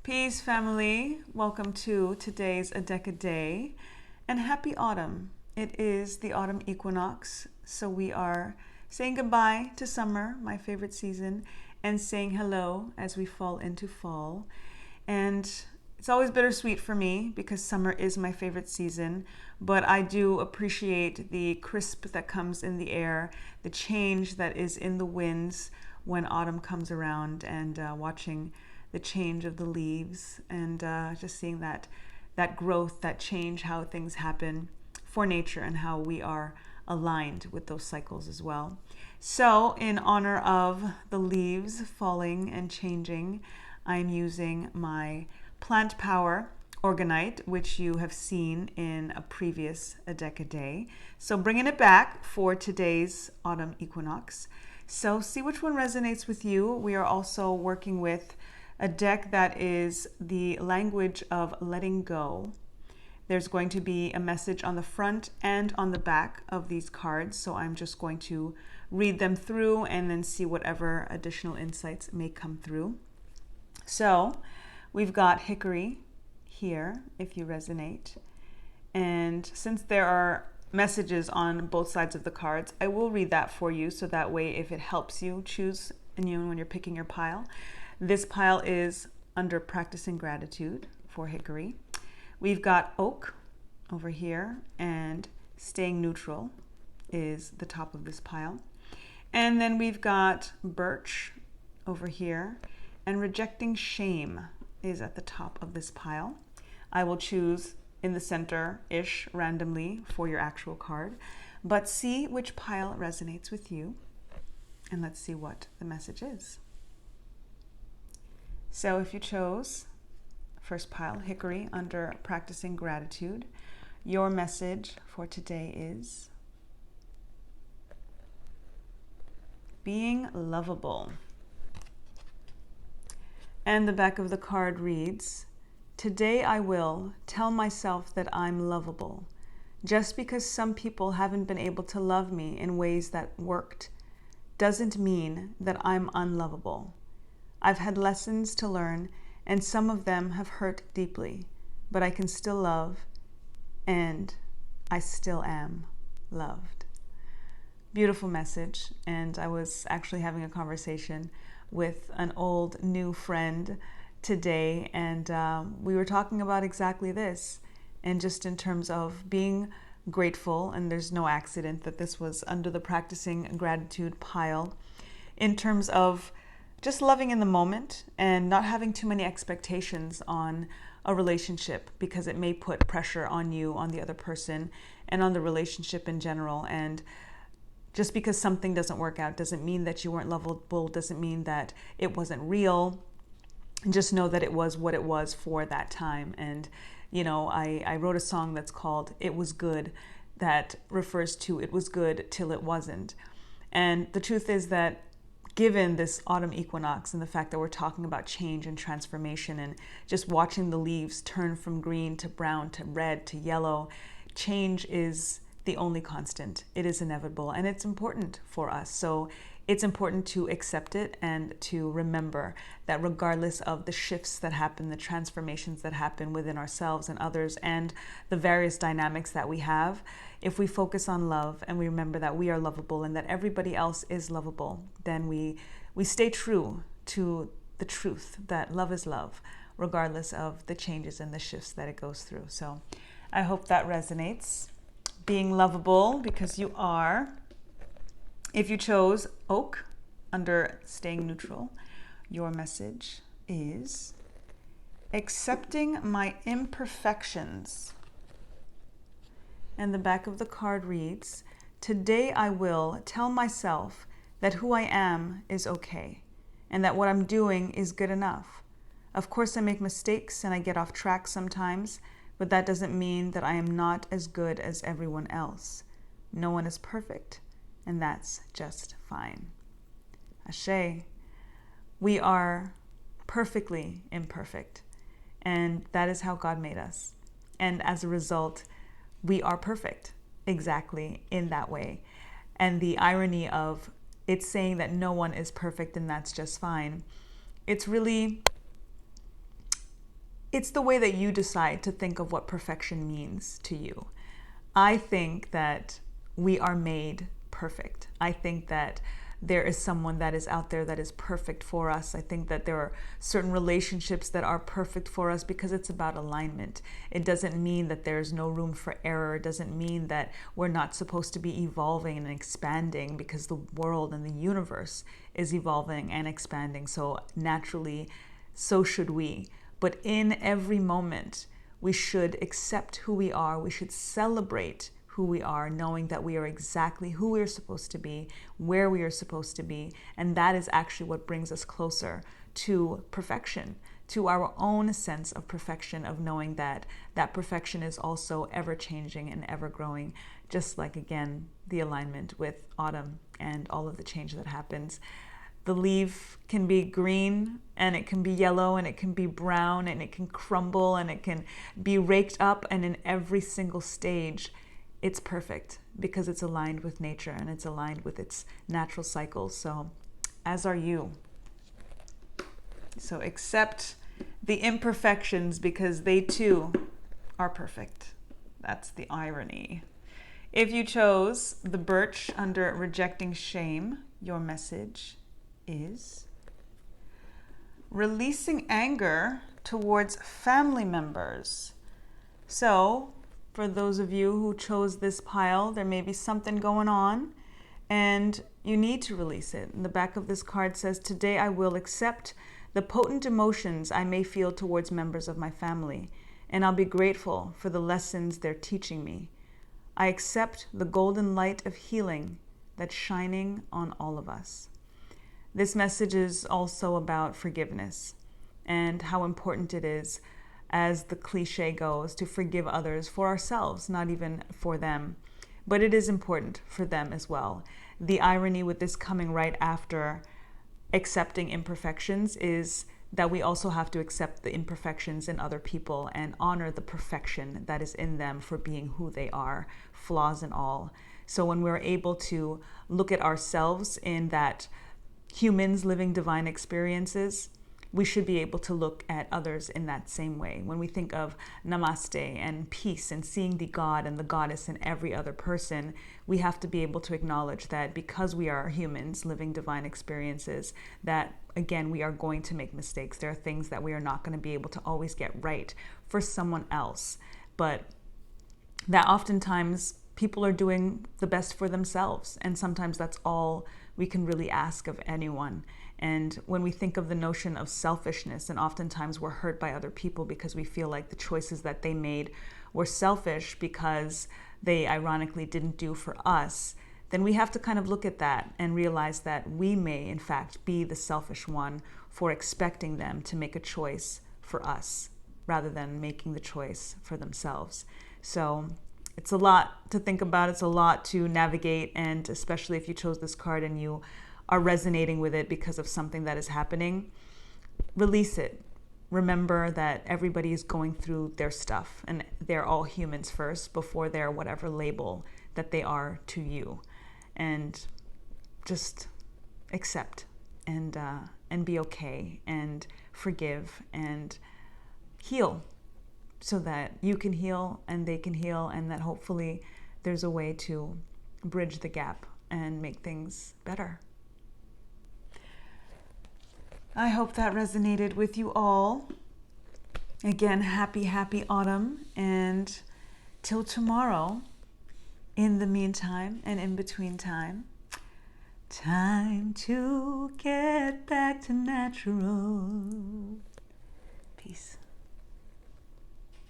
Peace, family. Welcome to today's A Deck a Day, and happy autumn. It is the autumn equinox, so we are saying goodbye to summer, my favorite season, and saying hello as we fall into fall. And it's always bittersweet for me because summer is my favorite season, but I do appreciate the crisp that comes in the air, the change that is in the winds when autumn comes around, and watching the change of the leaves, and just seeing that growth, that change, how things happen for nature and how we are aligned with those cycles as well. So in honor of the leaves falling and changing, I'm using my Plant Power Orgonite, which you have seen in a previous A Deck a Day. So bringing it back for today's autumn equinox. So see which one resonates with you. We are also working with a deck that is the language of letting go. There's going to be a message on the front and on the back of these cards, so I'm just going to read them through and then see whatever additional insights may come through. So we've got Hickory here, if you resonate. And since there are messages on both sides of the cards, I will read that for you, so that way if it helps you choose, and when you're picking your pile. This pile is under practicing gratitude for Hickory. We've got Oak over here, and staying neutral is the top of this pile. And then we've got Birch over here, and rejecting shame is at the top of this pile. I will choose in the center-ish randomly for your actual card, but see which pile resonates with you, and let's see what the message is. So if you chose first pile, Hickory, under practicing gratitude, your message for today is being lovable. And the back of the card reads, today I will tell myself that I'm lovable. Just because some people haven't been able to love me in ways that worked doesn't mean that I'm unlovable. I've had lessons to learn, and some of them have hurt deeply, but I can still love, and I still am loved. Beautiful message, and I was actually having a conversation with an old new friend today, and we were talking about exactly this, and just in terms of being grateful, and there's no accident that this was under the practicing gratitude pile, in terms of just loving in the moment and not having too many expectations on a relationship, because it may put pressure on you, on the other person, and on the relationship in general. And just because something doesn't work out doesn't mean that you weren't lovable, doesn't mean that it wasn't real. Just know that it was what it was for that time. And, I wrote a song that's called It Was Good, that refers to it was good till it wasn't. And the truth is that given this autumn equinox and the fact that we're talking about change and transformation and just watching the leaves turn from green to brown to red to yellow, change is the only constant. It is inevitable, and it's important for us. So it's important to accept it and to remember that regardless of the shifts that happen, the transformations that happen within ourselves and others, and the various dynamics that we have, if we focus on love and we remember that we are lovable and that everybody else is lovable, then we stay true to the truth that love is love, regardless of the changes and the shifts that it goes through. So I hope that resonates. Being lovable, because you are. If you chose Oak under staying neutral, your message is accepting my imperfections. And the back of the card reads, today I will tell myself that who I am is okay, and that what I'm doing is good enough. Of course, I make mistakes and I get off track sometimes, but that doesn't mean that I am not as good as everyone else. No one is perfect, and that's just fine. Ashe. We are perfectly imperfect, and that is how God made us. And as a result, we are perfect exactly in that way. And the irony of it's saying that no one is perfect and that's just fine, it's really it's the way that you decide to think of what perfection means to you. I think that we are made perfect. I think that there is someone that is out there that is perfect for us. I think that there are certain relationships that are perfect for us because it's about alignment. It doesn't mean that there's no room for error. It doesn't mean that we're not supposed to be evolving and expanding, because the world and the universe is evolving and expanding. So naturally, so should we. But in every moment, we should accept who we are. We should celebrate who we are, knowing that we are exactly who we are supposed to be, where we are supposed to be. And that is actually what brings us closer to perfection, to our own sense of perfection, of knowing that that perfection is also ever changing and ever growing, just like, again, the alignment with autumn and all of the change that happens. The leaf can be green, and it can be yellow, and it can be brown, and it can crumble, and it can be raked up, and in every single stage, it's perfect because it's aligned with nature and it's aligned with its natural cycles. So, as are you. So accept the imperfections because they too are perfect. That's the irony. If you chose the birch under rejecting shame, your message is releasing anger towards family members. So, for those of you who chose this pile, there may be something going on and you need to release it. And the back of this card says, today I will accept the potent emotions I may feel towards members of my family, and I'll be grateful for the lessons they're teaching me. I accept the golden light of healing that's shining on all of us. This message is also about forgiveness and how important it is, as the cliche goes, to forgive others for ourselves, not even for them. But it is important for them as well. The irony with this coming right after accepting imperfections is that we also have to accept the imperfections in other people and honor the perfection that is in them for being who they are, flaws and all. So when we're able to look at ourselves in that humans living divine experiences, we should be able to look at others in that same way. When we think of namaste and peace and seeing the God and the goddess in every other person, we have to be able to acknowledge that because we are humans living divine experiences, that again, we are going to make mistakes. There are things that we are not going to be able to always get right for someone else, but that oftentimes people are doing the best for themselves. And sometimes that's all we can really ask of anyone. And when we think of the notion of selfishness, and oftentimes we're hurt by other people because we feel like the choices that they made were selfish because they ironically didn't do for us, then we have to kind of look at that and realize that we may in fact be the selfish one for expecting them to make a choice for us rather than making the choice for themselves. So it's a lot to think about. It's a lot to navigate. And especially if you chose this card and you are resonating with it because of something that is happening, release it. Remember that everybody is going through their stuff and they're all humans first before they're whatever label that they are to you. And just accept and be okay and forgive and heal so that you can heal and they can heal, and that hopefully there's a way to bridge the gap and make things better. I hope that resonated with you all. Again, happy autumn, and till tomorrow, in the meantime and in between time to get back to natural. Peace.